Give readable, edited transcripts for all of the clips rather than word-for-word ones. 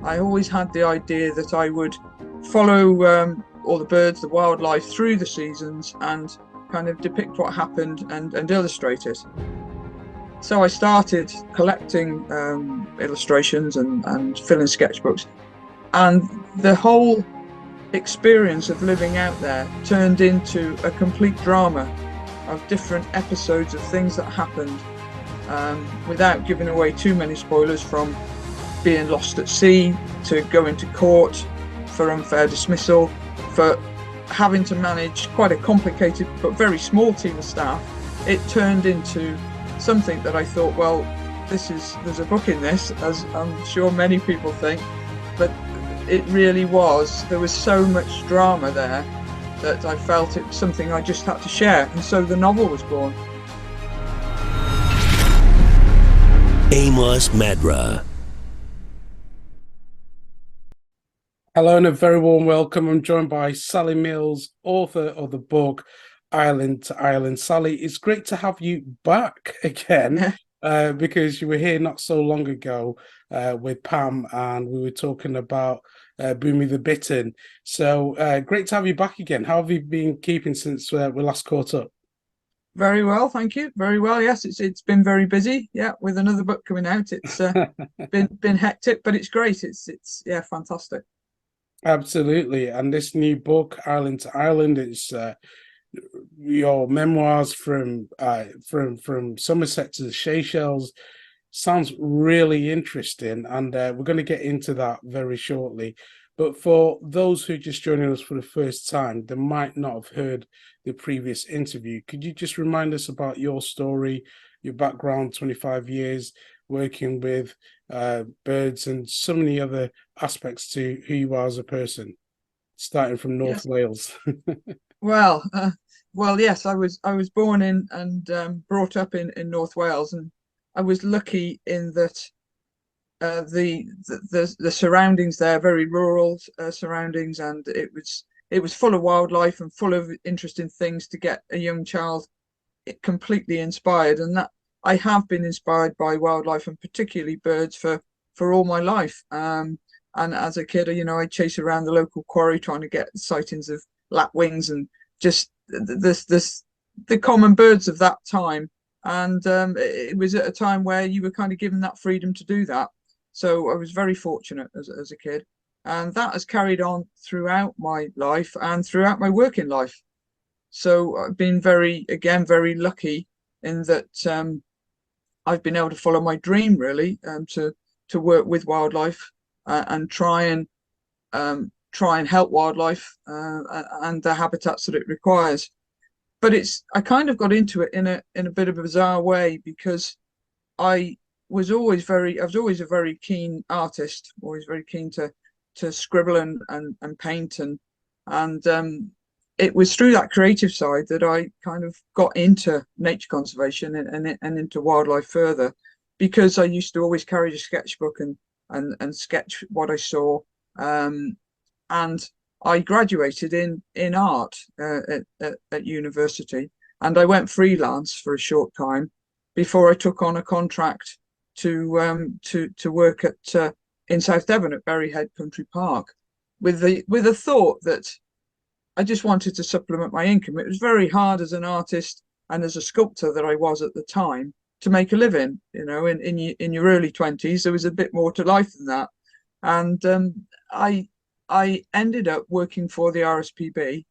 I always had the idea that I would follow all the birds, the wildlife through the seasons and kind of depict what happened and illustrate it. So I started collecting illustrations and filling sketchbooks. And the whole experience of living out there turned into a complete drama of different episodes of things that happened, without giving away too many spoilers, from being lost at sea to going to court for unfair dismissal, for having to manage quite a complicated but very small team of staff. It turned into something that I thought, well, there's a book in this, as I'm sure many people think, but it really was. There was so much drama there that I felt it was something I just had to share, and so the novel was born. Amos Madra. Hello and a very warm welcome. I'm joined by Sally Mills, author of the book Island to Island. Sally, it's great to have you back again, because you were here not so long ago with Pam, and we were talking about Boomy the Bittern. So great to have you back again. How have you been keeping since we last caught up? Very well, thank you. Very well. Yes, it's been very busy. Yeah, with another book coming out. It's been hectic, but it's great. It's yeah, fantastic. Absolutely. And this new book, Island to Island, is your memoirs from Somerset to the Seychelles. Sounds really interesting, and we're going to get into that very shortly. But for those who are just joining us for the first time, they might not have heard the previous interview. Could you just remind us about your story, your background, 25 years working with birds, and so many other aspects to who you are as a person, starting from North Yes. Wales? Well, yes, I was born in and brought up in North Wales, and I was lucky in that the surroundings there, very rural surroundings, and it was full of wildlife and full of interesting things to get a young child completely inspired. And that I have been inspired by wildlife, and particularly birds, for all my life. And as a kid, I chase around the local quarry trying to get sightings of lapwings and just the common birds of that time. And it was at a time where you were kind of given that freedom to do that. So I was very fortunate as a kid, and that has carried on throughout my life and throughout my working life. So I've been very lucky in that I've been able to follow my dream, really, to work with wildlife and try and help wildlife and the habitats that it requires. But I kind of got into it in a bit of a bizarre way, because I was always a very keen artist, always very keen to scribble and paint, and it was through that creative side that I kind of got into nature conservation and into wildlife further, because I used to always carry a sketchbook and sketch what I saw. And I graduated in art at university, and I went freelance for a short time before I took on a contract to work at in South Devon at Berry Head Country Park, with a thought that I just wanted to supplement my income. It was very hard as an artist and as a sculptor that I was at the time to make a living. In your early 20s, there was a bit more to life than that, and I ended up working for the RSPB,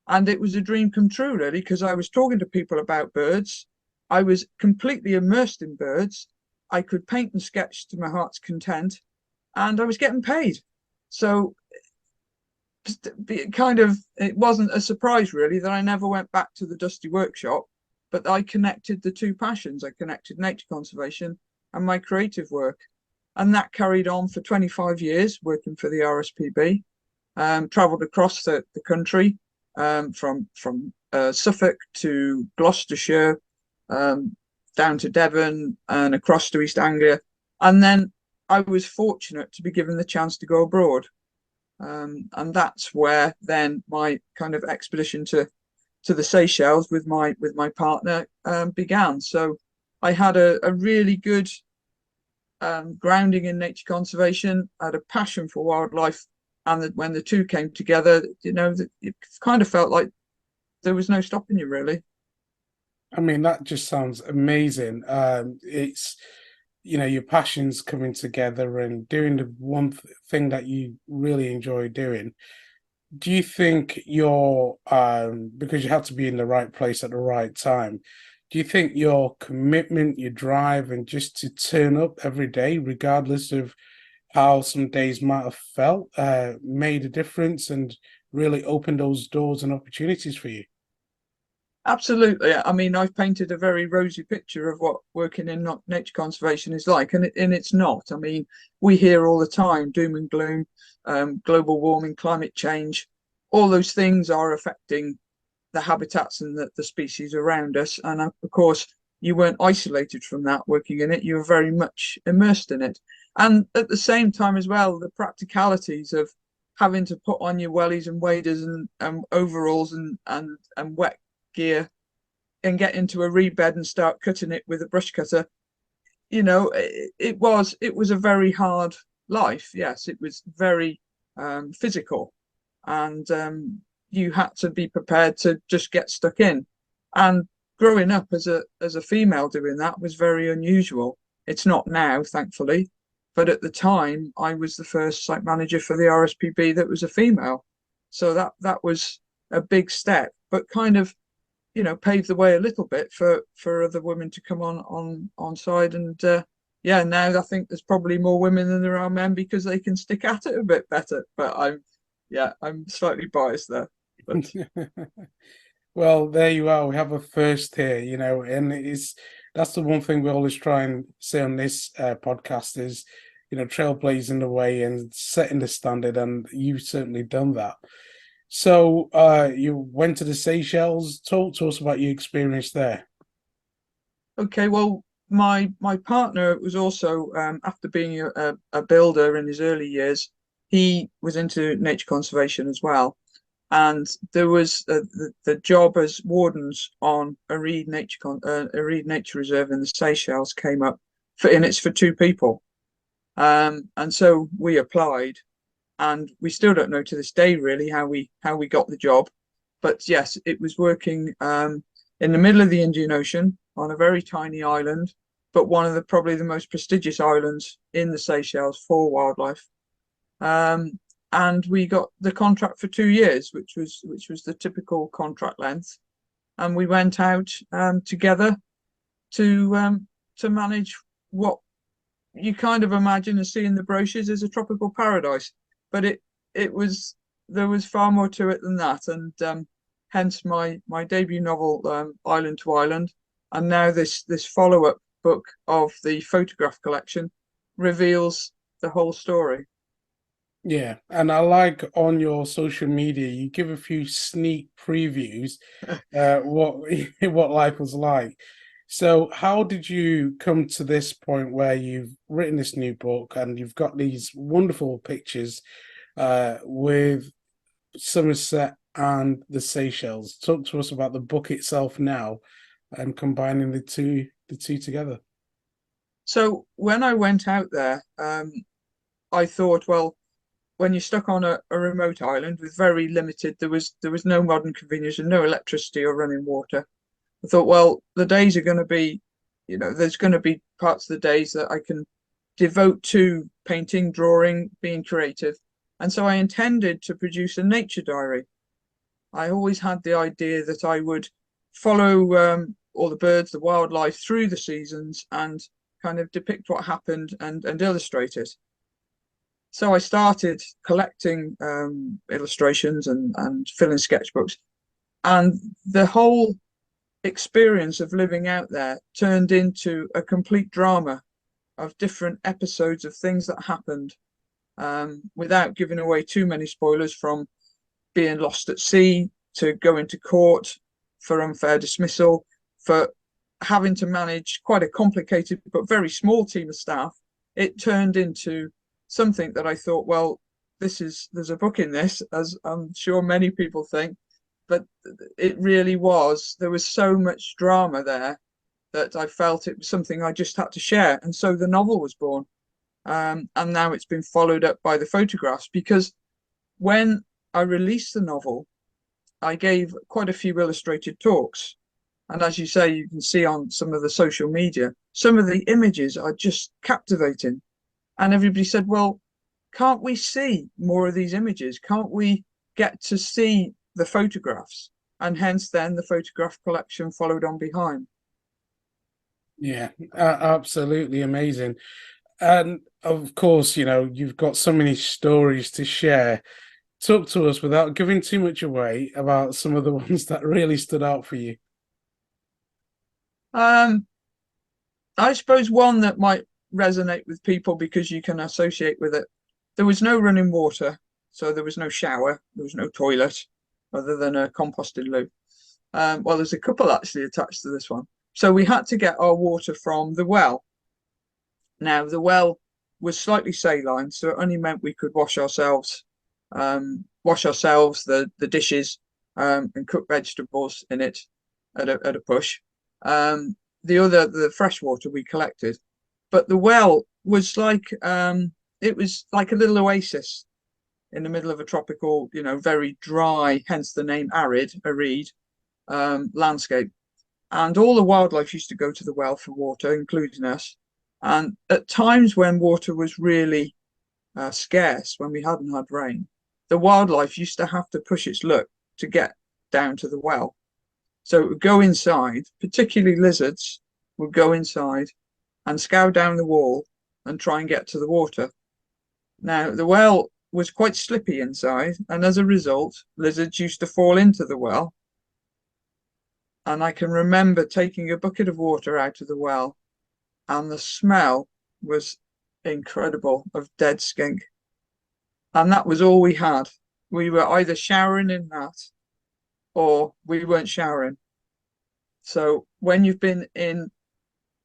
and it was a dream come true, really, because I was talking to people about birds. I was completely immersed in birds. I could paint and sketch to my heart's content, and I was getting paid. So it wasn't a surprise, really, that I never went back to the dusty workshop, but I connected the two passions. I connected nature conservation and my creative work. And that carried on for 25 years, working for the RSPB. Travelled across the country, from Suffolk to Gloucestershire, down to Devon and across to East Anglia. And then I was fortunate to be given the chance to go abroad. And that's where then my kind of expedition to the Seychelles with my partner began. So I had a really good grounding in nature conservation. I had a passion for wildlife, and when the two came together, it kind of felt like there was no stopping you, really. I mean, that just sounds amazing. It's, your passions coming together and doing the one thing that you really enjoy doing. Do you think because you have to be in the right place at the right time, do you think your commitment, your drive, and just to turn up every day, regardless of how some days might have felt, made a difference and really opened those doors and opportunities for you? Absolutely. I mean, I've painted a very rosy picture of what working in nature conservation is like, and it's not. I mean, we hear all the time doom and gloom, global warming, climate change, all those things are affecting the habitats and the species around us. And of course, you weren't isolated from that working in it. You were very much immersed in it. And at the same time as well, the practicalities of having to put on your wellies and waders and overalls and wet gear and get into a reed bed and start cutting it with a brush cutter. It was a very hard life. Yes, it was very physical, and you had to be prepared to just get stuck in. And growing up as a female doing that was very unusual. It's not now, thankfully, but at the time I was the first site manager for the RSPB that was a female, so that was a big step, but kind of paved the way a little bit for other women to come on side. And yeah, now I think there's probably more women than there are men because they can stick at it a bit better. But I'm slightly biased there. But Well, there you are. We have a first here, and that's the one thing we always try and say on this podcast is, trailblazing the way and setting the standard, and you've certainly done that. So, you went to the Seychelles. Talk to us about your experience there. okay, well, my partner was also after being a builder in his early years, he was into nature conservation as well. And there was the job as wardens on a reed nature reserve in the Seychelles came up and it's for two people. And so we applied, and we still don't know to this day really how we got the job. But yes, it was working in the middle of the Indian Ocean on a very tiny island, but one of the probably the most prestigious islands in the Seychelles for wildlife. Um, and we got the contract for 2 years, which was the typical contract length. And we went out together to manage what you kind of imagine and see in the brochures as a tropical paradise, but it was there was far more to it than that, and hence my debut novel, Island to Island, and now this follow-up book of the photograph collection reveals the whole story. Yeah, and I like on your social media, you give a few sneak previews, what what life was like. So, how did you come to this point where you've written this new book and you've got these wonderful pictures with Somerset and the Seychelles? Talk to us about the book itself now and combining the two together. So when I went out there, I thought, well, when you're stuck on a remote island with very limited, there was no modern convenience and no electricity or running water. I thought, well, the days are going to be, there's going to be parts of the days that I can devote to painting, drawing, being creative. And so I intended to produce a nature diary. I always had the idea that I would follow all the birds, the wildlife through the seasons and kind of depict what happened and illustrate it. So I started collecting illustrations and filling sketchbooks. And the whole experience of living out there turned into a complete drama of different episodes of things that happened, without giving away too many spoilers, from being lost at sea to going to court for unfair dismissal, for having to manage quite a complicated but very small team of staff. It turned into something that I thought, well, there's a book in this, as I'm sure many people think, but it really was. There was so much drama there that I felt it was something I just had to share, and so the novel was born. and now it's been followed up by the photographs. Because when I released the novel, I gave quite a few illustrated talks. And as you say, you can see on some of the social media, some of the images are just captivating. And everybody said, well, can't we see more of these images? Can't we get to see the photographs? And hence then the photograph collection followed on behind. Yeah, absolutely amazing. And of course, you know, you've got so many stories to share. Talk to us without giving too much away about some of the ones that really stood out for you. Um, I suppose one that might resonate with people because you can associate with it. There was no running water, so there was no shower, there was no toilet, other than a composting loo. Well, there's a couple actually attached to this one. So we had to get our water from the well. Now, the well was slightly saline, so it only meant we could wash ourselves, the dishes, and cook vegetables in it at a push. The fresh water we collected, but the well was like it was like a little oasis in the middle of a tropical, very dry, hence the name arid landscape. And all the wildlife used to go to the well for water, including us. And at times when water was really scarce, when we hadn't had rain, the wildlife used to have to push its luck to get down to the well. So it would go inside, particularly lizards would go inside and scour down the wall and try and get to the water. Now, the well was quite slippy inside, and as a result, lizards used to fall into the well. And I can remember taking a bucket of water out of the well, and the smell was incredible of dead skink. And that was all we had. We were either showering in that or we weren't showering. So when you've been in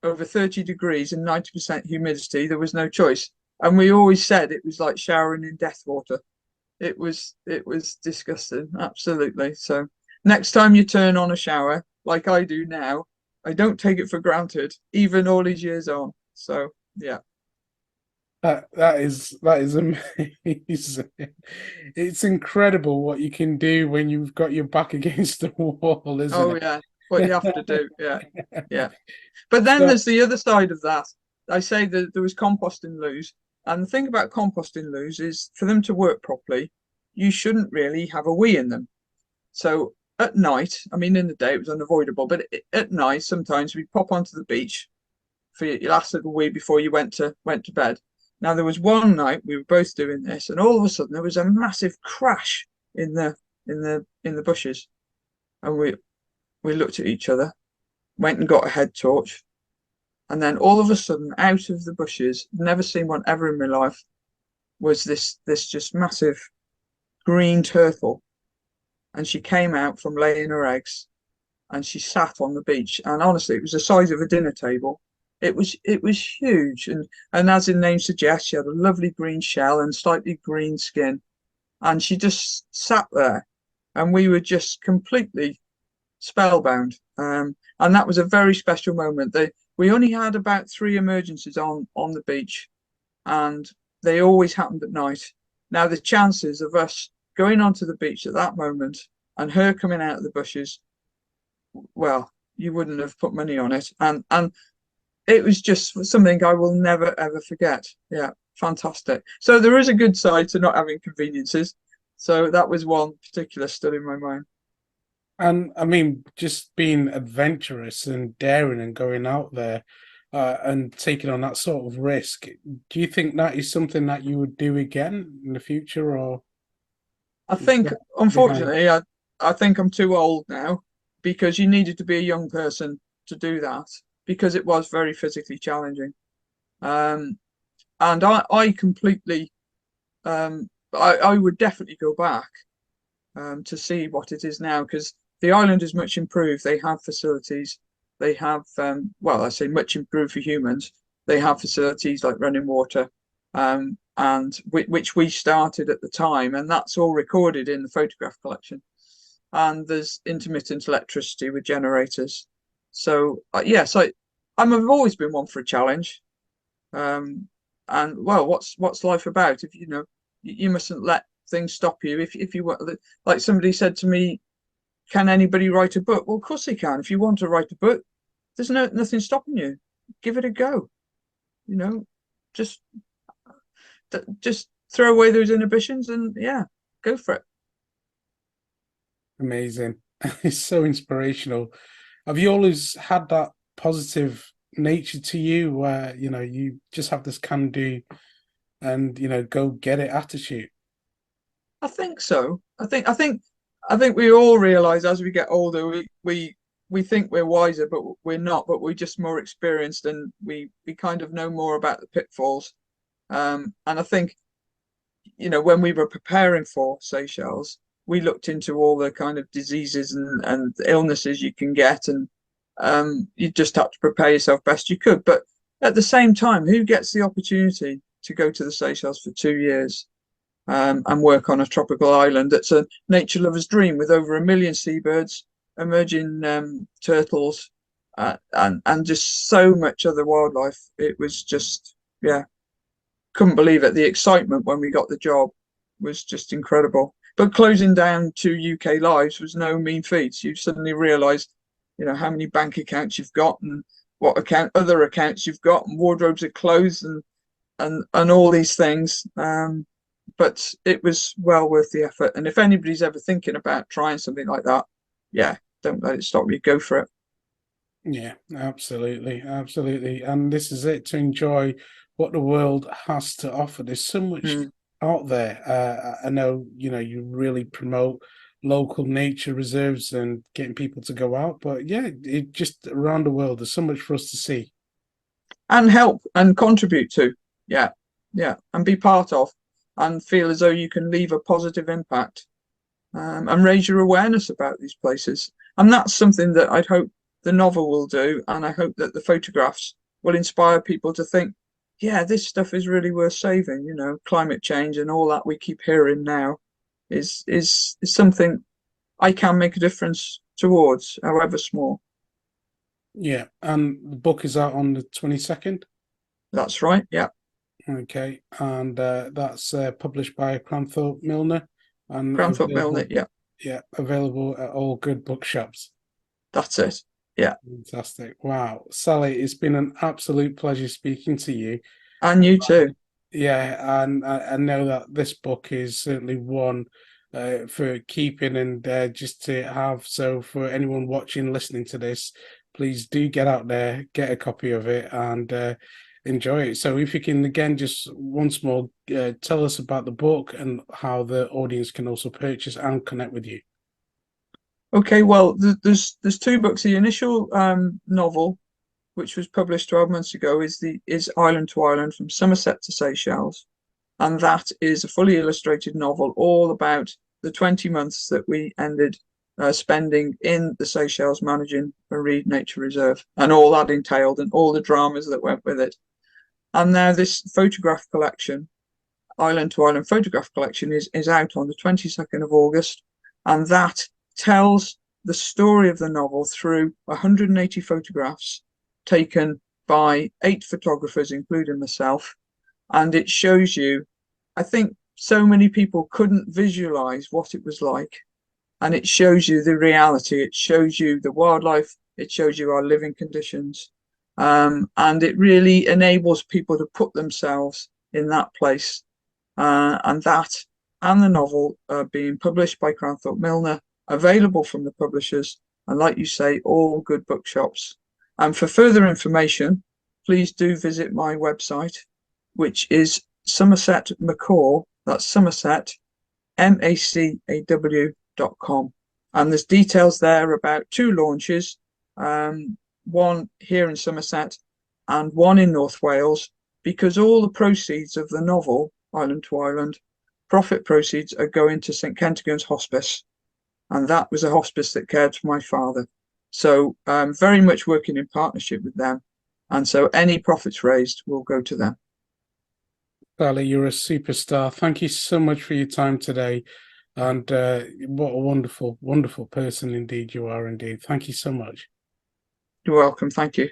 over 30 degrees and 90% humidity, there was no choice. And we always said it was like showering in death water. It was disgusting, absolutely. So next time you turn on a shower, like I do now, I don't take it for granted, even all these years on. So yeah. That is amazing. It's incredible what you can do when you've got your back against the wall, isn't Oh it? yeah. What you have to do. Yeah. Yeah. But then So, there's the other side of that. I say that there was composting loos. And the thing about composting loos is for them to work properly, you shouldn't really have a wee in them. So at night, I mean, in the day it was unavoidable, but at night sometimes we'd pop onto the beach for your last little wee before you went to bed. Now there was one night we were both doing this, and all of a sudden there was a massive crash in the bushes, and we looked at each other, went and got a head torch, and then all of a sudden, out of the bushes, never seen one ever in my life, was this just massive green turtle, and she came out from laying her eggs, and she sat on the beach, and honestly, it was the size of a dinner table. It was huge, and as the name suggests, she had a lovely green shell and slightly green skin, and she just sat there, and we were just completely spellbound. And that was a very special moment. We only had about 3 emergencies on the beach, and they always happened at night. Now the chances of us going onto the beach at that moment and her coming out of the bushes, well, you wouldn't have put money on it. And it was just something I will never ever forget. Yeah, fantastic. So there is a good side to not having conveniences. So that was one particular still in my mind. and I mean, just being adventurous and daring and going out there and taking on that sort of risk. Do you think that is something that you would do again in the future, or I is think, that behind? unfortunately, I think I'm too old now because you needed to be a young person to do that because it was very physically challenging. Um, and I completely, I would definitely go back to see what it is now because the island is much improved. They have facilities. They have, well, I say much improved for humans. They have facilities like running water, and which we started at the time, and that's all recorded in the photograph collection. And there's intermittent electricity with generators. So yes, I've always been one for a challenge, um, and well, what's life about? If you know, you mustn't let things stop you. If you want, like somebody said to me, can anybody write a book? Well, of course they can. If you want to write a book, there's nothing stopping you. Give it a go. You know, just just throw away those inhibitions and yeah, go for it. Amazing. It's so inspirational. Have you always had that positive nature to you where, you just have this can do and, go get it attitude? I think so. I think we all realize as we get older, we think we're wiser, but we're not. But we're just more experienced, and we kind of know more about the pitfalls. And I think, when we were preparing for Seychelles, we looked into all the kind of diseases and illnesses you can get, and you just had to prepare yourself best you could. But at the same time, who gets the opportunity to go to the Seychelles for 2 years? And work on a tropical island. It's a nature lover's dream with over 1 million seabirds, emerging turtles, and just so much other wildlife. It was just, yeah, couldn't believe it. The excitement when we got the job was just incredible. But closing down 2 UK lives was no mean feat. You suddenly realise, how many bank accounts you've got and what other accounts you've got, and wardrobes of clothes and all these things. But it was well worth the effort. And if anybody's ever thinking about trying something like that, yeah, don't let it stop you. Go for it. Yeah, absolutely, absolutely. And this is it, to enjoy what the world has to offer. There's so much Mm. out there. I know, you really promote local nature reserves and getting people to go out, but yeah, it just around the world, there's so much for us to see. And help and contribute to. Yeah, yeah, and be part of, and feel as though you can leave a positive impact, and raise your awareness about these places. And that's something that I'd hope the novel will do, and I hope that the photographs will inspire people to think, yeah, this stuff is really worth saving. Climate change and all that we keep hearing now is something I can make a difference towards, however small. Yeah, and the book is out on the 22nd. That's right. Yeah, Okay, and that's published by Cranthorpe Milner and Cranthorpe Milner. available, Yeah, yeah, available at all good bookshops. that's it. Yeah, Fantastic. Wow. Sally, it's been an absolute pleasure speaking to you. and you too. Yeah, and I know that this book is certainly one for keeping and just to have. So for anyone watching, listening to this, please do get out there, get a copy of it, and enjoy it. So if you can again just once more tell us about the book and how the audience can also purchase and connect with you. Okay, well, there's two books. The initial novel, which was published 12 months ago, is Island to Island from Somerset to Seychelles, and that is a fully illustrated novel all about the 20 months that we ended spending in the Seychelles managing a Reed Nature Reserve, and all that entailed, and all the dramas that went with it. And now this photograph collection, Island to Island photograph collection, is out on the 22nd of August, and that tells the story of the novel through 180 photographs taken by 8 photographers, including myself. And it shows you, I think so many people couldn't visualize what it was like. And it shows you the reality, it shows you the wildlife, it shows you our living conditions. And it really enables people to put themselves in that place. And that and the novel being published by Cranthorpe Milner, available from the publishers, and like you say, all good bookshops. And for further information, please do visit my website, which is Somerset Macaw, that's Somerset, macaw.com. And there's details there about 2 launches, one here in Somerset and one in North Wales, because all the proceeds of the novel, Island to Island, profit proceeds are going to St Kentigern's Hospice. And that was a hospice that cared for my father. So very much working in partnership with them. And so any profits raised will go to them. Sally, you're a superstar. Thank you so much for your time today. And what a wonderful, wonderful person indeed you are indeed. Thank you so much. You're welcome. Thank you.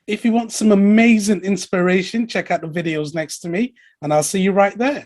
If you want some amazing inspiration, check out the videos next to me, and I'll see you right there.